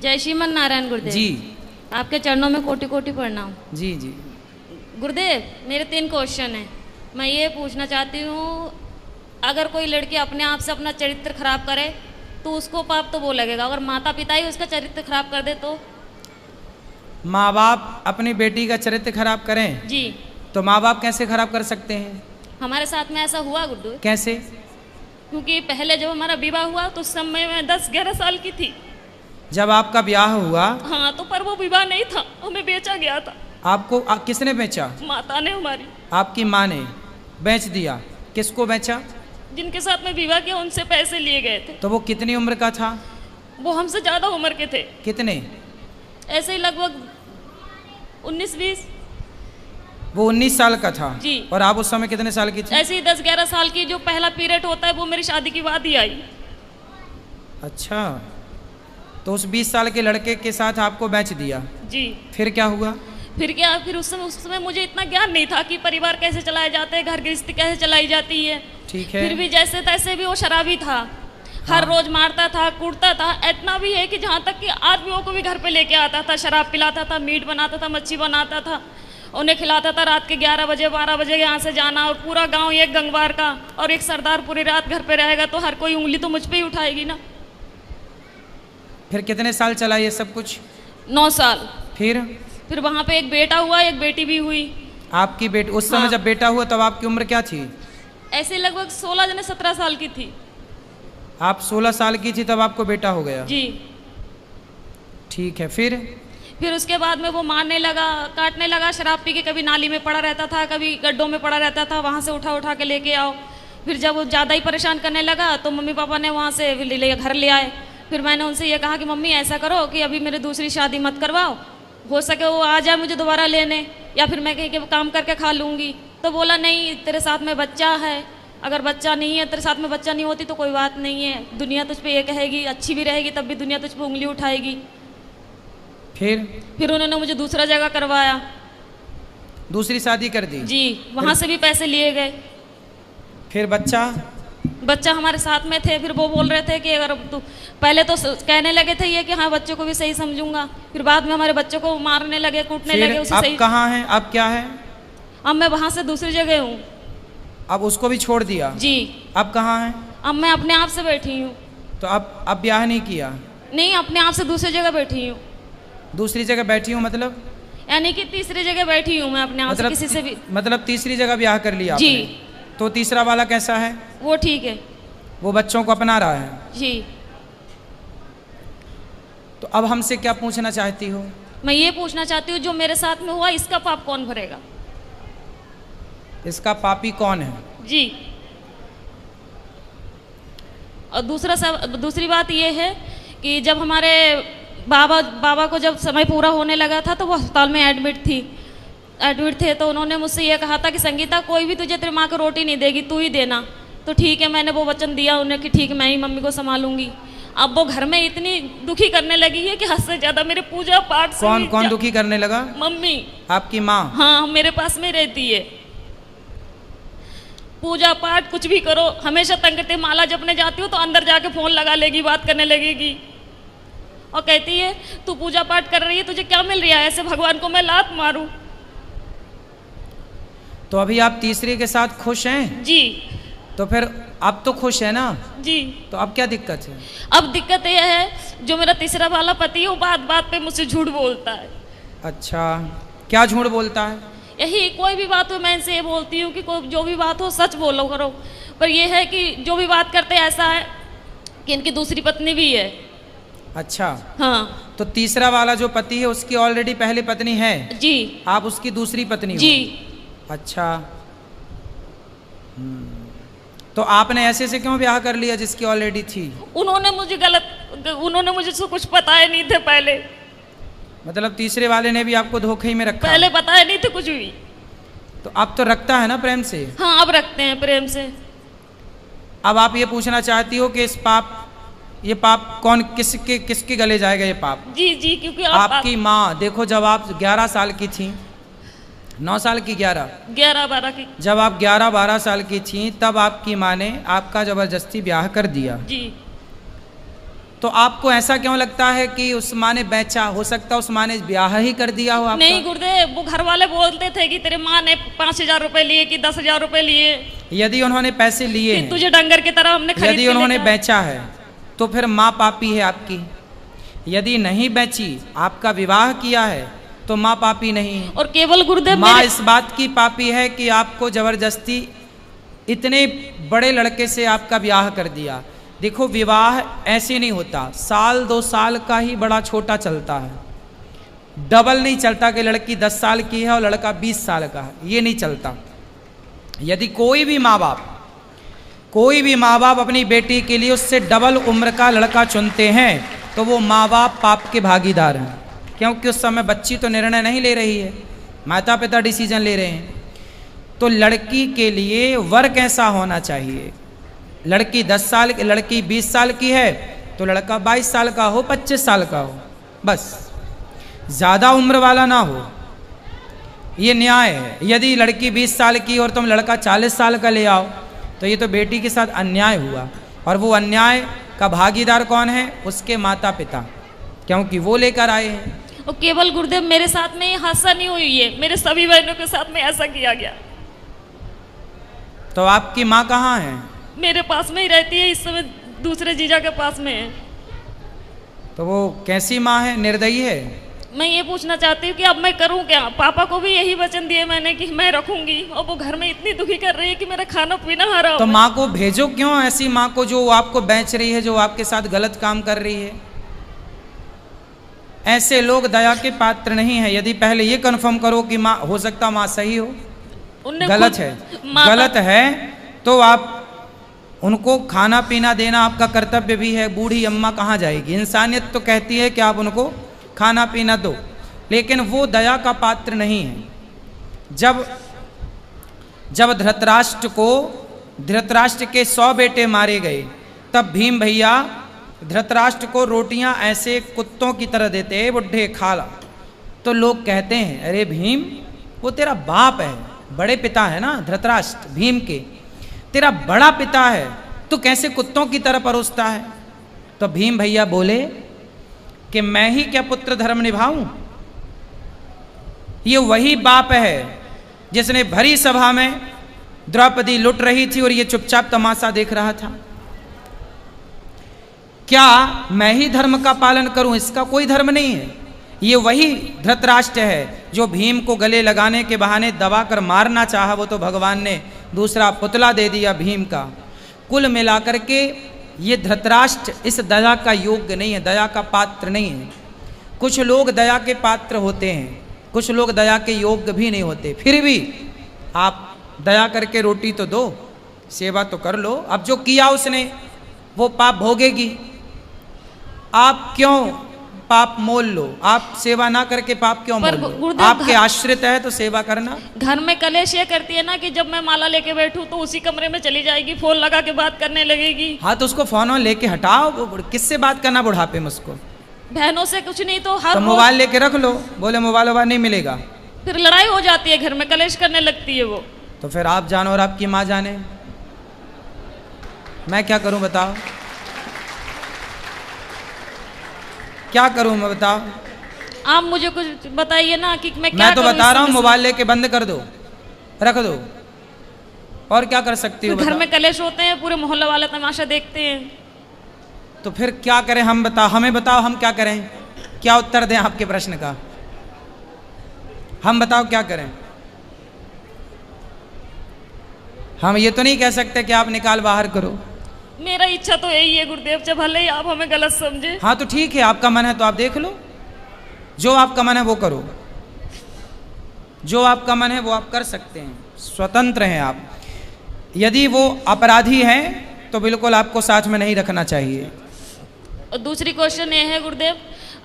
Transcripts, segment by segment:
जय श्रीमन नारायण गुरुदेव जी। आपके चरणों में कोटि कोटि प्रणाम। जी जी। गुरुदेव मेरे 3 क्वेश्चन हैं। मैं ये पूछना चाहती हूँ, अगर कोई लड़की अपने आप से अपना चरित्र खराब करे तो उसको पाप तो वो लगेगा, अगर माता पिता ही उसका चरित्र खराब कर दे तो? माँ बाप अपनी बेटी का चरित्र खराब करें जी। तो माँ बाप कैसे खराब कर सकते हैं? हमारे साथ में ऐसा हुआ गुरुदेव। कैसे? क्योंकि पहले जब हमारा विवाह हुआ तो उस समय मैं 10-11 साल की थी। जब आपका ब्याह हुआ? हाँ, तो पर वो विवाह नहीं था, हमें बेचा गया था। आपको किसने बेचा? माता ने हमारी। आपकी माँ ने बेच दिया? किसको बेचा? जिनके साथ में विवाह किया उनसे पैसे लिए गए थे। तो वो कितनी उम्र का था? वो हमसे ज्यादा उम्र के थे। कितने? ऐसे ही लगभग 19-20। वो 19 साल का था जी। और आप उस समय कितने साल की थी? ऐसे ही 10-11 साल की। जो पहला पीरियड होता है वो मेरी शादी के बाद ही आई। अच्छा, तो उस 20 साल के लड़के के साथ आपको बेच दिया? जी। फिर क्या हुआ? फिर क्या, फिर उस समय मुझे इतना ज्ञान नहीं था कि परिवार कैसे चलाए जाते हैं, घर गृहस्थी कैसे चलाई जाती है। ठीक है। फिर भी जैसे तैसे भी वो शराबी था। हर रोज मारता था, कूटता था। इतना भी है कि जहाँ तक कि आदमियों को भी घर पे लेके आता था, शराब पिलाता था, मीट बनाता था, मच्छी बनाता था, उन्हें खिलाता था। रात के 11 बजे 12 बजे यहाँ से जाना, और पूरा गांव एक गंगवार का और एक सरदार पूरी रात घर पे रहेगा तो हर कोई उंगली तो मुझ पे ही उठाएगी ना। फिर कितने साल चला ये सब कुछ? 9 साल। फिर वहाँ पे एक बेटा हुआ, एक बेटी भी हुई। आपकी बेटी उस समय हाँ। जब बेटा हुआ तब आपकी उम्र क्या थी? ऐसे लगभग 16-17 साल की थी। आप 16 साल की थी तब आपको बेटा हो गया? जी। ठीक है। फिर उसके बाद में वो मारने लगा, काटने लगा। शराब पी के कभी नाली में पड़ा रहता था, कभी गड्ढों में पड़ा रहता था, वहाँ से उठा उठा के लेके आओ। फिर जब वो ज़्यादा ही परेशान करने लगा तो मम्मी पापा ने वहाँ से घर ले आए। फिर मैंने उनसे ये कहा कि मम्मी ऐसा करो कि अभी मेरी दूसरी शादी मत करवाओ, हो सके वो आ जाए मुझे दोबारा लेने, या फिर मैं कहीं के काम करके खा लूँगी। तो बोला नहीं, तेरे साथ में बच्चा है, अगर बच्चा नहीं है, तेरे साथ में बच्चा नहीं होती तो कोई बात नहीं है, दुनिया तुझ पे ये कहेगी, अच्छी भी रहेगी तब भी दुनिया तुझ पे उंगली उठाएगी। फिर उन्होंने मुझे दूसरा जगह करवाया। दूसरी शादी कर दी? जी। वहाँ से भी पैसे लिए गए। फिर बच्चा हमारे साथ में थे। फिर वो बोल रहे थे कि अगर तू, पहले तो कहने लगे थे ये कि हाँ बच्चों को भी सही समझूंगा, फिर बाद में हमारे बच्चों को मारने लगे, कूटने लगे। उसे अब सही। कहाँ हैं? अब क्या है? अब मैं वहाँ से दूसरी जगह हूँ। अब उसको भी छोड़ दिया? जी। अब कहाँ हैं? अब मैं अपने आप से बैठी हूँ। तो अब ब्याह नहीं किया? नहीं, अपने आप से दूसरी जगह बैठी हूँ। दूसरी जगह बैठी हूँ मतलब? यानी कि तीसरी जगह बैठी हूँ मैं अपने आप से, किसी से भी। मतलब तीसरी जगह ब्याह कर लिया जी। आपने? तो तीसरा वाला कैसा है? वो ठीक है। वो बच्चों को अपना रहा है? जी। तो अब हमसे क्या पूछना चाहती हो? मैं ये पूछना चाहती हूँ, जो मेरे साथ में हुआ इसका पाप कौन भरेगा? इसका पापी कौन है? जी। और दूसरी बात ये है कि जब हमारे बाबा को जब समय पूरा होने लगा था तो वो अस्पताल में एडमिट थे। तो उन्होंने मुझसे ये कहा था कि संगीता, कोई भी तुझे तेरी माँ को रोटी नहीं देगी, तू ही देना। तो ठीक है, मैंने वो वचन दिया उन्हें कि ठीक है मैं ही मम्मी को संभालूंगी। अब वो घर में इतनी दुखी करने लगी है कि हद से ज्यादा मेरे पूजा पाठ से। कौन दुखी करने लगा? मम्मी। आपकी माँ? हाँ, मेरे पास में रहती है। पूजा पाठ कुछ भी करो, हमेशा तंग करती। माला जपने जाती हूँ तो अंदर जाके फोन लगा लेगी, बात करने लगेगी और कहती है तू पूजा पाठ कर रही है, तुझे क्या मिल रहा है, ऐसे भगवान को मैं लात मारूं। तो अभी आप तीसरे के साथ खुश हैं? जी। तो फिर अब तो खुश है ना? जी। तो अब क्या दिक्कत है? अब दिक्कत यह है, जो मेरा तीसरा वाला पति है वो बात बात पे मुझसे झूठ बोलता है। अच्छा, क्या झूठ बोलता है? यही, कोई भी बात हो मैं इनसे ये बोलती हूँ कि कोई जो भी बात हो सच बोलो करो, पर यह है कि जो भी बात करते ऐसा है कि इनकी दूसरी पत्नी भी है। अच्छा। हाँ। तो तीसरा वाला जो पति है उसकी ऑलरेडी पहली पत्नी है? जी। आप उसकी दूसरी पत्नी हो? जी। अच्छा। तो आपने ऐसे से क्यों ब्याह कर लिया जिसकी ऑलरेडी थी? उन्होंने मुझे से कुछ बताए नहीं थे पहले। मतलब तीसरे वाले ने भी आपको धोखे में रखा? पहले बताए नहीं थे कुछ भी। तो अब तो रखता है ना प्रेम से? हाँ, अब रखते हैं प्रेम से। अब आप ये पूछना चाहती हो कि ये पाप कौन किसके गले जाएगा ये पाप? जी जी, क्योंकि आपकी माँ। देखो, जब आप 11 साल की थी, 9 साल की, 11-12 की, जब आप 11-12 साल की थी तब आपकी माँ ने आपका जबरदस्ती ब्याह कर दिया। जी। तो आपको ऐसा क्यों लगता है कि उस माँ ने बेचा? हो सकता है उस माँ ने ब्याह ही कर दिया हो आपका? नहीं गुरुदेव, वो घर वाले बोलते थे कि तेरे माँ ने 5,000 रुपए लिए कि 10,000 रुपए लिए, यदि उन्होंने पैसे लिए कि हैं, तुझे डंगर की तरह हमने खरीद यदि के उन्होंने लेकर- बेचा है तो फिर माँ पापी है आपकी। यदि नहीं बेची, आपका विवाह किया है, तो माँ पापी नहीं है। और केवल गुरुदेव माँ मेरे- इस बात की पापी है कि आपको जबरदस्ती इतने बड़े लड़के से आपका ब्याह कर दिया। देखो, विवाह ऐसे नहीं होता, 1-2 साल का ही बड़ा छोटा चलता है, डबल नहीं चलता कि लड़की 10 साल की है और लड़का 20 साल का है, ये नहीं चलता। यदि कोई भी माँ बाप अपनी बेटी के लिए उससे डबल उम्र का लड़का चुनते हैं तो वो माँ बाप पाप के भागीदार हैं, क्योंकि उस समय बच्ची तो निर्णय नहीं ले रही है, माता पिता डिसीजन ले रहे हैं। तो लड़की के लिए वर कैसा होना चाहिए? लड़की 10 साल की, लड़की 20 साल की है तो लड़का 22 साल का हो, 25 साल का हो, बस ज़्यादा उम्र वाला ना हो, ये न्याय है। यदि लड़की 20 साल की और तुम लड़का 40 साल का ले आओ तो ये तो बेटी के साथ अन्याय हुआ, और वो अन्याय का भागीदार कौन है? उसके माता पिता, क्योंकि वो लेकर आए हैं। और केवल गुरुदेव मेरे साथ में ये हादसा नहीं हुई है, मेरे सभी बहनों के साथ में ऐसा किया गया। तो आपकी माँ कहाँ है? मेरे पास में ही रहती है, इस समय दूसरे जीजा के पास में है। तो वो कैसी माँ है? निर्दयी है? मैं ये पूछना चाहती हूँ कि अब मैं करूँ क्या? पापा को भी यही वचन दिए मैंने कि मैं रखूंगी, और वो घर में इतनी दुखी कर रही है कि मेरा खाना पीना हराम तो है। माँ को भेजो क्यों, ऐसी माँ को जो आपको बेच रही है, जो आपके साथ गलत काम कर रही है। ऐसे लोग दया के पात्र नहीं है। यदि पहले ये कन्फर्म करो कि माँ, हो सकता माँ सही हो, उनने गलत खुद है, माता- गलत है तो आप उनको खाना पीना देना आपका कर्तव्य भी है। बूढ़ी अम्मा कहाँ जाएगी? इंसानियत तो कहती है कि आप उनको खाना पीना दो, लेकिन वो दया का पात्र नहीं है। जब धृतराष्ट्र के 100 बेटे मारे गए, तब भीम भैया धृतराष्ट्र को रोटियां ऐसे कुत्तों की तरह देते, बुढ़े खा ला। तो लोग कहते हैं, अरे भीम, वो तेरा बाप है, बड़े पिता है ना धृतराष्ट्र, भीम के तेरा बड़ा पिता है, तो कैसे कुत्तों की तरह परोसता है? तो भीम भैया बोले कि मैं ही क्या पुत्र धर्म निभाऊं? ये वही बाप है जिसने भरी सभा में द्रौपदी लुट रही थी और ये चुपचाप तमाशा देख रहा था। क्या मैं ही धर्म का पालन करूं? इसका कोई धर्म नहीं है। ये वही धृतराष्ट्र है जो भीम को गले लगाने के बहाने दबा कर मारना चाहा, वो तो भगवान ने दूसरा पुतला दे दिया भीम का। कुल मिलाकर के ये धृतराष्ट्र इस दया का योग्य नहीं है, दया का पात्र नहीं है। कुछ लोग दया के पात्र होते हैं, कुछ लोग दया के योग्य भी नहीं होते। फिर भी आप दया करके रोटी तो दो, सेवा तो कर लो। अब जो किया उसने वो पाप भोगेगी। आप क्यों पाप मोल लो? आप सेवा ना करके पाप क्यों पर मोल लो? गुरुदेव, आपके आश्रित है तो सेवा करना। घर में कलेश ये करती है ना कि जब मैं माला लेके बैठूं तो उसी कमरे में चली जाएगी, फोन लगा के बात करने लगेगी। हाँ, तो उसको फोन लेके हटाओ। किससे बात करना बुढ़ापे में उसको? बहनों से कुछ नहीं तो हर तो रोज मोबाइल लेके रख लो, बोले मोबाइल वोबाइल नहीं मिलेगा, फिर लड़ाई हो जाती है, घर में कलेश करने लगती है वो। तो फिर आप जानो और आपकी माँ जाने, मैं क्या करूं बताओ? क्या करूं मैं बताओ? आप मुझे कुछ बताइए ना कि मैं क्या मैं तो करूं बता इस रहा हूँ, समय से? मोबाइल लेके बंद कर दो, रख दो, और क्या कर सकती हो फिर घर बताओ? में कलेश होते हैं, पूरे मोहल्ले वाले तमाशा देखते हैं। तो फिर क्या करें हम? बताओ, हमें बताओ, हम क्या करें? क्या उत्तर दें आपके प्रश्न का? हम बताओ क्या करें? हम ये तो नहीं कह सकते कि आप निकाल बाहर करो। मेरा इच्छा तो यही है गुरुदेव, जब भले ही आप हमें गलत समझे। हाँ तो ठीक है, आपका मन है तो आप देख लो, जो आपका मन है वो करो, जो आपका मन है वो आप कर सकते हैं, स्वतंत्र हैं आप। यदि वो अपराधी हैं तो बिल्कुल आपको साथ में नहीं रखना चाहिए। और दूसरी क्वेश्चन ये है गुरुदेव,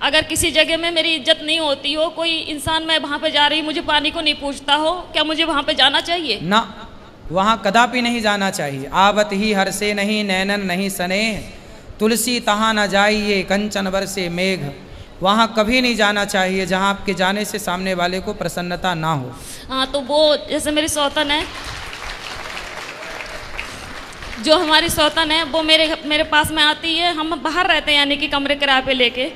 अगर किसी जगह में मेरी इज्जत नहीं होती हो, कोई इंसान मैं वहाँ पे जा रही मुझे पानी को नहीं पूछता हो, क्या मुझे वहाँ पे जाना चाहिए? ना, वहाँ कदापि नहीं जाना चाहिए। आवत ही हर से नहीं नैनन नहीं सने, तुलसी तहाँ न जाइए कंचन बरसे मेघ। वहाँ कभी नहीं जाना चाहिए जहाँ आपके जाने से सामने वाले को प्रसन्नता ना हो। हाँ, तो वो जैसे मेरी सौतन है, जो हमारी सौतन है वो मेरे पास में आती है, हम बाहर रहते हैं यानी कि कमरे किराए पे लेके,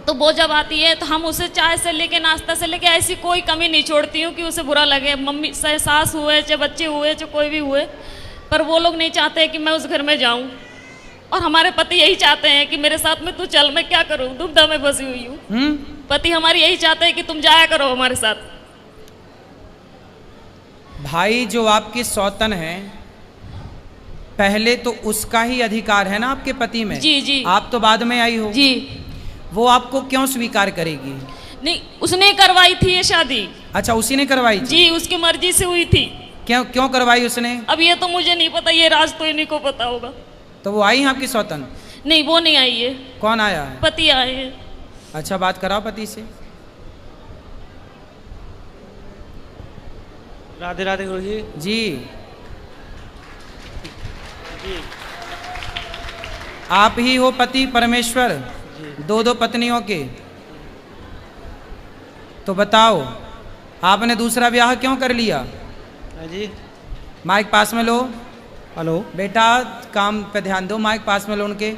तो वो जब आती है तो हम उसे चाय से लेके नाश्ता से लेके ऐसी कोई कमी नहीं छोड़ती हूँ कि उसे बुरा लगे। मम्मी चाहे सास हुए चाहे बच्चे हुए चाहे कोई भी हुए, पर वो लोग नहीं चाहते कि मैं उस घर में जाऊँ, और हमारे पति यही चाहते हैं कि मेरे साथ में तू चल, मैं क्या करूँ, दुविधा में फंसी हुई हूँ। पति हमारी यही चाहते हैं कि तुम जाया करो हमारे साथ। भाई जो आपकी सौतन है, पहले तो उसका ही अधिकार है ना आपके पति में। जी जी। आप तो बाद में आई हो जी। वो आपको क्यों स्वीकार करेगी? नहीं, उसने करवाई थी ये शादी। अच्छा, उसी ने करवाई थी? जी, उसकी मर्जी से हुई थी। क्यों क्यों करवाई उसने? अब ये तो मुझे नहीं पता, ये राज तो इन्हीं को पता होगा। तो वो आई है आपकी सौतन? नहीं, वो नहीं आई है। कौन आया है? पति आए हैं। अच्छा, बात कराओ पति से। राधे राधे गुरुजी। जी, जी आप ही हो पति परमेश्वर, दो दो पत्नियों के? तो बताओ, आपने दूसरा ब्याह क्यों कर लिया? हाँ जी। माइक पास में लो। हेलो। बेटा काम पे ध्यान दो, माइक पास में लो उनके।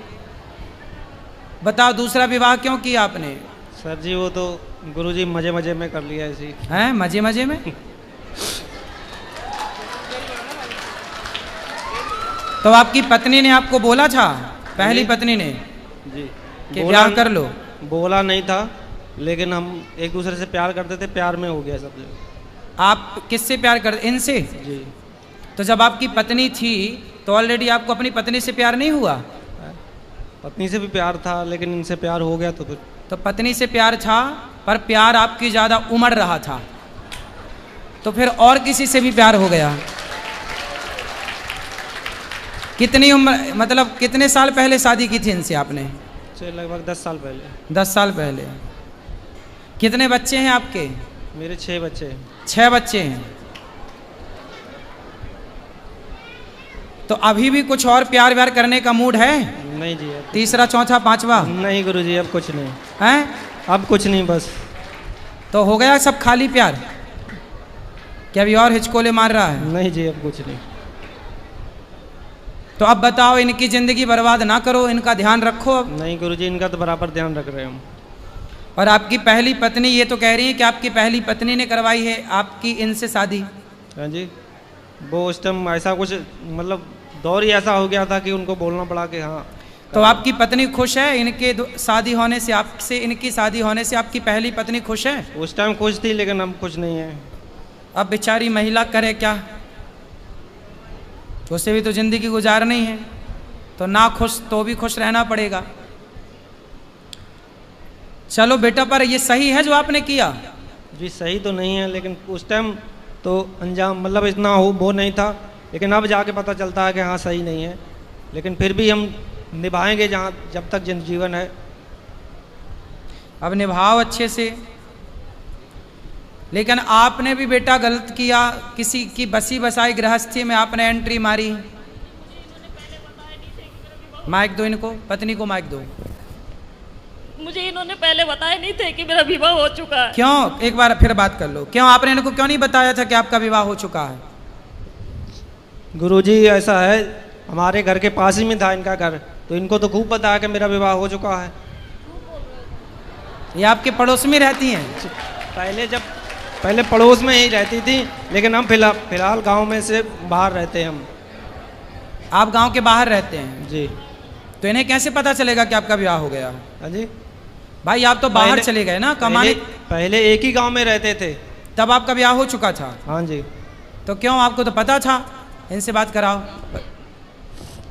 बताओ, दूसरा विवाह क्यों किया आपने? सर जी वो तो गुरुजी मजे मजे में कर लिया ऐसी। हैं, मजे मजे में? तो आपकी पत्नी ने आपको बोला था, पहली पत्नी ने, जी कि ब्याह कर लो? बोला नहीं था, लेकिन हम एक दूसरे से प्यार करते थे, प्यार में हो गया सब जगह। आप किससे प्यार करते? इनसे? जी। तो जब आपकी पत्नी थी तो ऑलरेडी आपको अपनी पत्नी से प्यार नहीं हुआ? पत्नी से भी प्यार था, लेकिन इनसे प्यार हो गया तो फिर। तो पत्नी से प्यार था, पर प्यार आपकी ज़्यादा उमड़ रहा था, तो फिर और किसी से भी प्यार हो गया। कितनी उम्र, मतलब कितने साल पहले शादी की थी इनसे आपने? लगभग 10 साल पहले। 10 साल पहले। कितने बच्चे हैं आपके? मेरे 6 बच्चे हैं। 6 बच्चे हैं। तो अभी भी कुछ और प्यार व्यार करने का मूड है? नहीं जी। अब तीसरा चौथा पांचवा? नहीं गुरुजी, अब कुछ नहीं हैं? अब कुछ नहीं, बस। तो हो गया सब खाली प्यार? क्या अभी और हिचकोले मार रहा है? नहीं जी, अब कुछ नहीं। तो अब बताओ, इनकी जिंदगी बर्बाद ना करो, इनका ध्यान रखो अब। नहीं गुरुजी, इनका तो बराबर ध्यान रख रहे हैं हम। और आपकी पहली पत्नी ये तो कह रही है कि आपकी पहली पत्नी ने करवाई है आपकी इनसे शादी? हाँ जी। वो उस टाइम ऐसा कुछ, मतलब दौर ही ऐसा हो गया था कि उनको बोलना पड़ा कि हाँ। तो आपकी पत्नी खुश है इनके शादी होने से, आपसे इनकी शादी होने से आपकी पहली पत्नी खुश है? उस टाइम खुश थी, लेकिन अब खुश नहीं है। अब बेचारी महिला करे क्या, तो उसे भी तो जिंदगी गुजारनी है, तो ना खुश तो भी खुश रहना पड़ेगा। चलो बेटा, पर ये सही है जो आपने किया? जी सही तो नहीं है, लेकिन उस टाइम तो अंजाम मतलब इतना हो वो नहीं था, लेकिन अब जाके पता चलता है कि हाँ सही नहीं है, लेकिन फिर भी हम निभाएंगे जहाँ जब तक जीवन है। अब निभाओ अच्छे से। लेकिन आपने भी बेटा गलत किया, किसी की बसी बसाई गृहस्थी में आपने एंट्री मारी। माइक दो इनको, पत्नी को माइक दो। मुझे इन्होंने पहले बताया नहीं थे कि मेरा विवाह हो चुका है। क्यों? एक बार फिर बात कर लो, क्यों आपने इनको क्यों नहीं बताया था कि आपका विवाह हो चुका है? गुरुजी ऐसा है, हमारे घर के पास ही में था इनका घर, तो इनको तो खूब पता है कि मेरा विवाह हो चुका है। ये आपके पड़ोस में रहती हैं? पहले पड़ोस में ही रहती थी, लेकिन हम फिलहाल गांव में से बाहर रहते हैं हम। आप गांव के बाहर रहते हैं? जी। तो इन्हें कैसे पता चलेगा कि आपका विवाह हो गया? हाँ जी। भाई आप तो बाहर चले गए ना कमाने। पहले एक ही गांव में रहते थे, तब आपका ब्याह हो चुका था? हाँ जी। तो क्यों, आपको तो पता था? इनसे बात कराओ।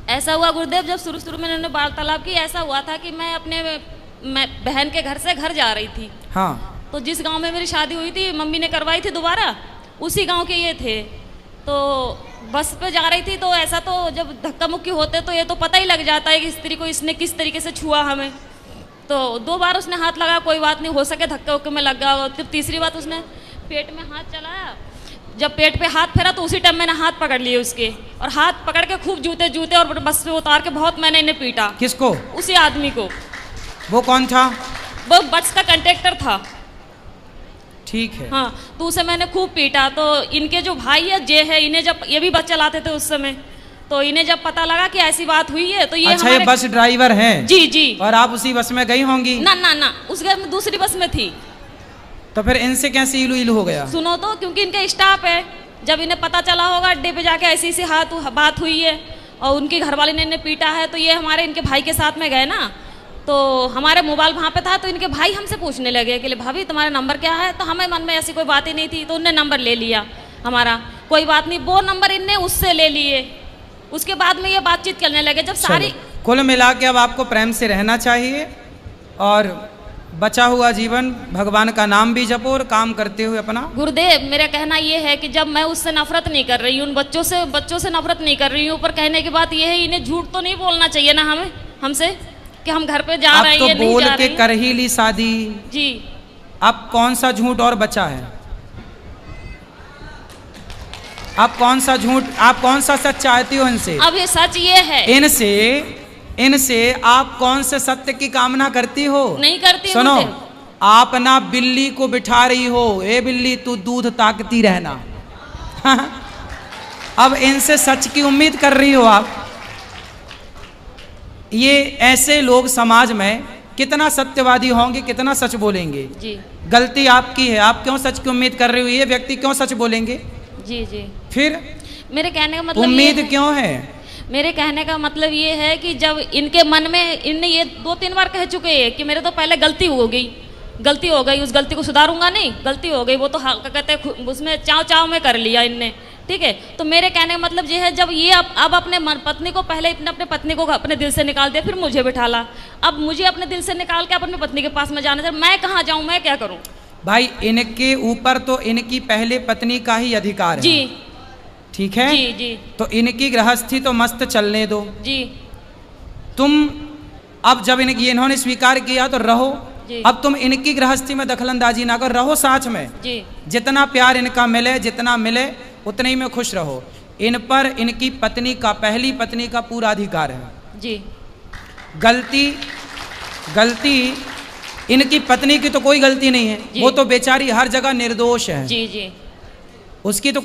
ऐसा हुआ गुरुदेव, जब शुरू शुरू में इन्होंने वार्तालाप की, ऐसा हुआ था कि मैं बहन के घर से घर जा रही थी। हाँ। तो जिस गांव में मेरी शादी हुई थी, मम्मी ने करवाई थी दोबारा, उसी गांव के ये थे। तो बस पे जा रही थी, तो ऐसा तो जब धक्का मुक्की होते तो ये तो पता ही लग जाता है कि स्त्री को इसने किस तरीके से छुआ हमें। तो 2 बार उसने हाथ लगाया, कोई बात नहीं, हो सके धक्के उक्के में लग गया। जब तीसरी बार उसने पेट में हाथ चलाया, जब पेट पे हाथ फेरा तो उसी टाइम मैंने हाथ पकड़ लिए उसके, और हाथ पकड़ के खूब जूते और बस पे उतार के बहुत मैंने इन्हें पीटा। किसको? उसी आदमी को। वो कौन था? वो बस का कंडक्टर था। ठीक है। हाँ, तो उसे मैंने खूब पीटा। तो इनके जो भाई है जे है, इन्हें जब ये भी बस चलाते थे उस समय, तो इन्हें जब पता लगा कि ऐसी बात हुई है तो ये अच्छा, ये बस ड्राइवर हैं? जी जी। और आप उसी बस में गई होंगी? ना ना ना, उस घर में दूसरी बस में थी। तो फिर इनसे कैसे इलू इलू हो गया? सुनो तो, क्योंकि इनके स्टाफ है, जब इन्हें पता चला होगा अड्डे पे जाके ऐसी ऐसी बात हुई है और उनकी घरवाली ने इन्हें पीटा है, तो ये हमारे इनके भाई के साथ में गए ना, तो हमारे मोबाइल वहाँ पे था, तो इनके भाई हमसे पूछने लगे कि भाभी तुम्हारा नंबर क्या है, तो हमें मन में ऐसी कोई बात ही नहीं थी, तो उनने नंबर ले लिया हमारा। कोई बात नहीं, वो नंबर इनने उससे ले लिए। उसके बाद में ये बातचीत करने लगे जब सारी। कुल मिला के अब आपको प्रेम से रहना चाहिए और बचा हुआ जीवन भगवान का नाम भी जपो और काम करते हुए अपना। गुरुदेव, मेरा कहना ये है कि जब मैं उससे नफरत नहीं कर रही हूँ, उन बच्चों से नफरत नहीं कर रही हूँ, पर कहने की बात ये है इन्हें झूठ तो नहीं बोलना चाहिए ना हमसे कि हम घर पे जा रहे हैं, तो बोल के कर ही ली शादी जी। अब कौन सा झूठ और बचा है? आप कौन सा झूठ, आप कौन सा सच चाहती हो इनसे? अब ये सच ये है, इनसे आप कौन से सत्य की कामना करती हो? नहीं करती। सुनो, आप ना बिल्ली को बिठा रही हो, ए बिल्ली तू दूध ताकती रहना। अब इनसे सच की उम्मीद कर रही हो आप। ये ऐसे लोग समाज में कितना सत्यवादी होंगे, कितना सच बोलेंगे जी। गलती आपकी है, आप क्यों सच की उम्मीद कर रही हो? ये व्यक्ति क्यों सच बोलेंगे? जी जी। फिर मेरे कहने का मतलब उम्मीद क्यों है? मेरे कहने का मतलब ये है कि जब इनके मन में, इनने ये 2-3 बार कह चुके हैं कि मेरे तो पहले गलती हो गई, उस गलती को सुधारूंगा नहीं, गलती हो गई, वो तो कहते हैं उसमें चाव में कर लिया इनने, ठीक है। तो मेरे कहने का मतलब ये है, जब ये अब अपने पत्नी को, पहले अपने पत्नी को अपने दिल से निकाल दिया, फिर मुझे बिठाला, अब मुझे अपने दिल से निकाल के अपनी पत्नी के पास में जाना चाहिए, मैं कहाँ जाऊँ, मैं क्या करूँ? भाई इनके ऊपर तो इनकी पहले पत्नी का ही अधिकार है जी, ठीक है जी जी। तो इनकी गृहस्थी तो मस्त चलने दो जी। तुम अब जब इन्होंने स्वीकार किया तो रहो, अब तुम इनकी गृहस्थी में दखलंदाजी ना करो, रहो साथ में जी। जितना प्यार इनका मिले, जितना मिले उतने ही में खुश रहो। इन पर इनकी पत्नी का, पहली पत्नी का पूरा अधिकार है जी। गलती इनकी पत्नी की तो कोई गलती नहीं है, वो तो बेचारी हर जगह निर्दोष है जी जी। उसकी तो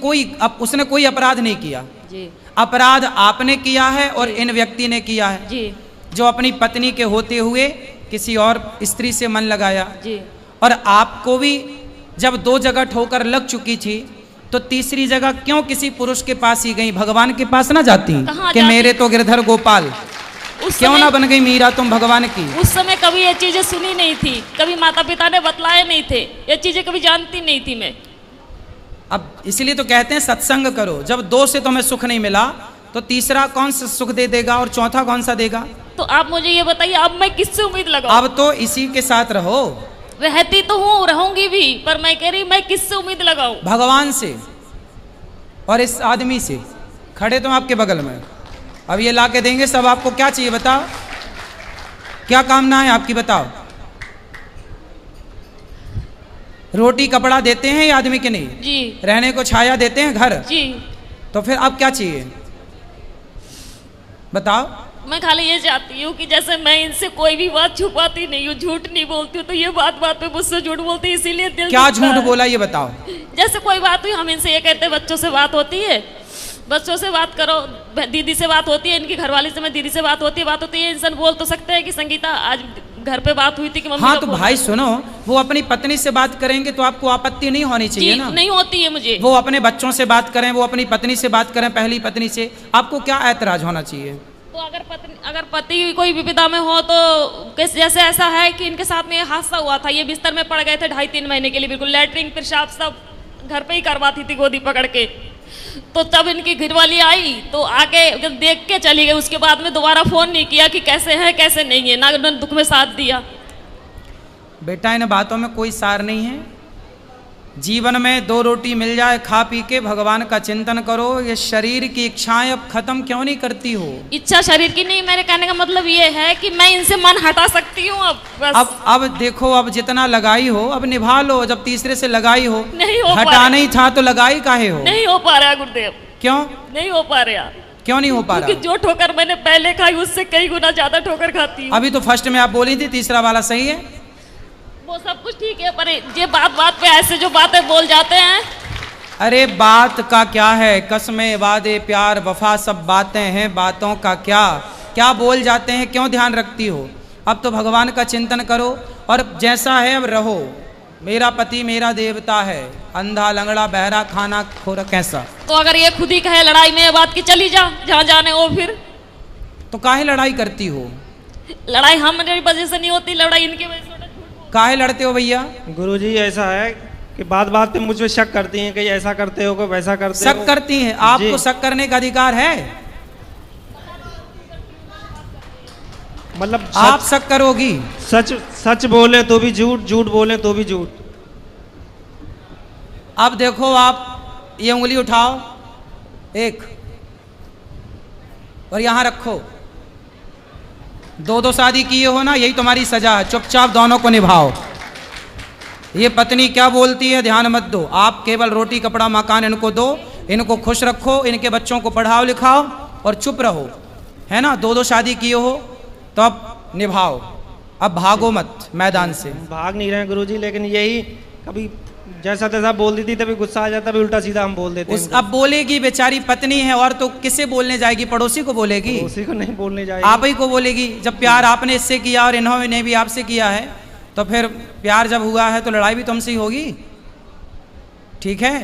उसने कोई अपराध नहीं किया जी। अपराध आपने किया है और इन व्यक्ति ने किया है जी, जो अपनी पत्नी के होते हुए किसी और स्त्री से मन लगाया जी। और आपको भी जब 2 जगह ठोकर लग चुकी थी तो तीसरी जगह क्यों किसी पुरुष के पास ही गई? भगवान के पास ना जाती कि मेरे तो गिरधर गोपाल, क्यों ना बन गई मीरा तुम भगवान की? उस समय कभी ये चीजें सुनी नहीं थी, कभी माता पिता ने बतलाए नहीं थे, ये चीजें कभी जानती नहीं थी मैं। अब इसलिए तो कहते हैं सत्संग करो। जब 2 से तुम्हें सुख नहीं मिला तो तीसरा कौन सा सुख दे देगा और चौथा कौन सा देगा? तो आप मुझे ये बताइए, अब मैं किससे उम्मीद लगाऊं? अब तो इसी के साथ रहो। रहती तो हूँ, रहूंगी भी, पर मैं कह रही मैं किससे उम्मीद लगाऊं? भगवान से और इस आदमी से, खड़े तुम आपके बगल में। अब ये ला के देंगे सब। आपको क्या चाहिए बताओ, क्या कामना है आपकी बताओ? रोटी कपड़ा देते हैं ये आदमी के नहीं जी, रहने को छाया देते हैं घर जी, तो फिर अब क्या चाहिए बताओ? मैं खाली ये चाहती हूँ कि जैसे मैं इनसे कोई भी बात छुपाती नहीं हूँ, झूठ नहीं बोलती हूँ, तो ये बात पे मुझसे झूठ बोलती, इसीलिए दिल क्या झूठ बोला ये बताओ? जैसे कोई बात हुई, हम इनसे ये कहते हैं बच्चों से बात होती है, बच्चों से बात करो, दीदी से बात होती है, इनकी घरवाली से मैं दीदी से बात होती है, इंसान बोल तो सकते हैं कि संगीता आज घर पे बात हुई थी कि मम्मी। हाँ तो भाई सुनो, वो अपनी पत्नी से बात करेंगे तो आपको आपत्ति नहीं होनी चाहिए ना? नहीं होती है मुझे। वो अपने बच्चों से बात करें, वो अपनी पत्नी से बात करें, पहली पत्नी से, आपको क्या ऐतराज होना चाहिए? तो अगर पति कोई विपदा में हो तो जैसे ऐसा है कि इनके साथ में हादसा हुआ था, ये बिस्तर में पड़ गए थे 2.5-3 महीने के लिए, बिल्कुल लैट्रिन पेशाब सब घर पे ही करवाती थी गोदी पकड़ के। तो तब इनकी घरवाली आई तो आके जब देख के चली गई, उसके बाद में दोबारा फोन नहीं किया कि कैसे है कैसे नहीं है, ना उन्होंने दुख में साथ दिया। बेटा इन बातों में कोई सार नहीं है। जीवन में 2 रोटी मिल जाए, खा पी के भगवान का चिंतन करो। ये शरीर की इच्छाएं अब खत्म क्यों नहीं करती हो? इच्छा शरीर की नहीं, मेरे कहने का मतलब ये है कि मैं इनसे मन हटा सकती हूँ अब बस। अब देखो, अब जितना लगाई हो अब निभा लो। जब तीसरे से लगाई हो, नहीं हो हटाना ही था तो लगाई काहे हो? नहीं हो पा रहा गुरुदेव। क्यों नहीं हो पा रहा? क्यों नहीं हो पा रहा? क्योंकि जो ठोकर मैंने पहले खाई उससे कई गुना ज्यादा ठोकर खाती हूँ। अभी तो फर्स्ट में आप बोली थी तीसरा वाला सही है, वो सब कुछ ठीक है, पर ये बात पे ऐसे जो बातें बोल जाते हैं, अरे बात का क्या है, कसमें वादे प्यार वफा सब बातें हैं, बातों का क्या क्या बोल जाते हैं, क्यों ध्यान रखती हो। अब तो भगवान का चिंतन करो और जैसा है अब रहो। मेरा पति मेरा देवता है, अंधा लंगड़ा बहरा खाना खोरा कैसा। तो अगर ये खुद ही कहे लड़ाई में ये बात की चली जा जहाँ जाने हो, फिर तो काहे लड़ाई करती हो। लड़ाई हमारी वजह से नहीं होती, लड़ाई इनकी वजह से होती है। काहे लड़ते हो भैया। गुरुजी ऐसा है कि बात बात पे मुझ पे शक करती हैं कि ऐसा करते हो, कोई वैसा करते हो। शक करती हैं, आपको शक करने का अधिकार है। मतलब आप शक करोगी। सच सच बोले तो भी झूठ, झूठ बोले तो भी झूठ। अब देखो आप ये उंगली उठाओ एक और यहां रखो। दो शादी किए हो ना, यही तुम्हारी सजा है। चुपचाप दोनों को निभाओ। ये पत्नी क्या बोलती है ध्यान मत दो। आप केवल रोटी कपड़ा मकान इनको दो, इनको खुश रखो, इनके बच्चों को पढ़ाओ लिखाओ और चुप रहो, है ना। दो शादी किए हो तो अब निभाओ, अब भागो मत मैदान से। भाग नहीं रहे गुरुजी, लेकिन यही कभी जैसा तैसा बोल देती तभी गुस्सा आ जाता, भी उल्टा सीधा हम बोल देते हैं। अब बोलेगी, बेचारी पत्नी है और तो किसे बोलने जाएगी, पड़ोसी को बोलेगी, उसी को नहीं बोलने जाएगी, आप ही को बोलेगी। जब प्यार आपने इससे किया और इन्होंने भी आपसे किया है, तो फिर प्यार जब हुआ है तो लड़ाई भी तुमसे ही होगी। ठीक है,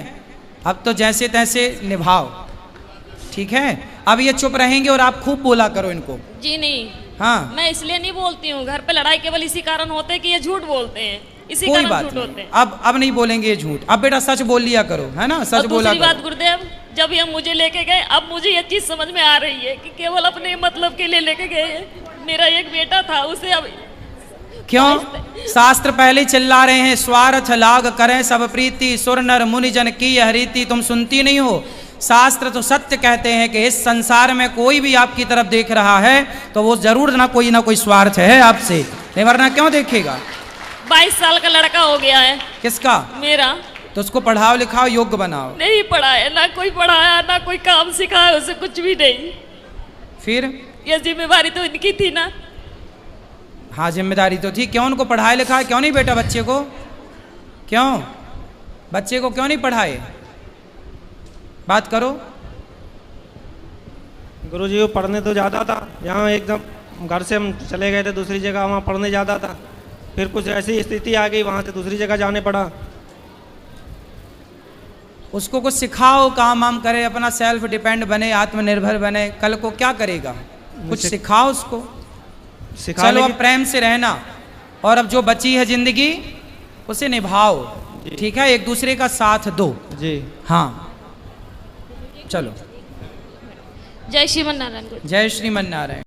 अब तो जैसे तैसे निभाओ, ठीक है। अब ये चुप रहेंगे और आप खूब बोला करो इनको। जी नहीं, हाँ, मैं इसलिए नहीं बोलती हूँ। घर पे लड़ाई केवल इसी कारण होते हैं कि ये झूठ बोलते हैं, इसी कोई कारण बात झूठ नहीं। होते हैं। अब नहीं बोलेंगे ये झूठ। अब बेटा सच बोल लिया करो, है ना, और सच बोला दूसरी बात करो। गुरुदेव, जब ये मुझे लेके गए, अब मुझे ये चीज समझ में आ रही है कि केवल अपने मतलब के लिए लेके गए। मेरा एक बेटा था, उसे अब क्यों शास्त्र पहले चिल्ला रहे हैं, स्वार्थ लाग करें सब प्रीति, सुर नर मुनि जन की हरीति। तुम सुनती नहीं हो। शास्त्र तो सत्य कहते हैं कि इस संसार में कोई भी आपकी तरफ देख रहा है तो वो जरूर ना कोई स्वार्थ है आपसे, नहीं वरना क्यों देखेगा। 22 साल का लड़का हो गया है। किसका। मेरा। तो उसको पढ़ाओ लिखाओ, योग्य बनाओ। नहीं पढ़ाया, ना कोई पढ़ाया, ना कोई काम सिखाया, उसे कुछ भी नहीं। फिर ये जिम्मेवारी तो इनकी थी ना। हाँ जिम्मेदारी तो थी। क्यों उनको पढ़ाया लिखाया क्यों नहीं बेटा बच्चे को, क्यों बच्चे को क्यों नहीं पढ़ाए, बात करो। गुरुजी वो पढ़ने तो जाता था, यहाँ एकदम घर से हम चले गए थे दूसरी जगह, वहाँ पढ़ने जाता था। फिर कुछ ऐसी स्थिति आ गई, वहाँ से दूसरी जगह जाने पड़ा। उसको कुछ सिखाओ, काम वाम करे, अपना सेल्फ डिपेंड बने, आत्मनिर्भर बने। कल को क्या करेगा, कुछ सिखाओ उसको। चलो अब प्रेम से रहना और अब जो बची है जिंदगी उसे निभाओ, ठीक है, एक दूसरे का साथ दो जी। हाँ चलो। जय श्रीमन नारायण। जय श्रीमन नारायण।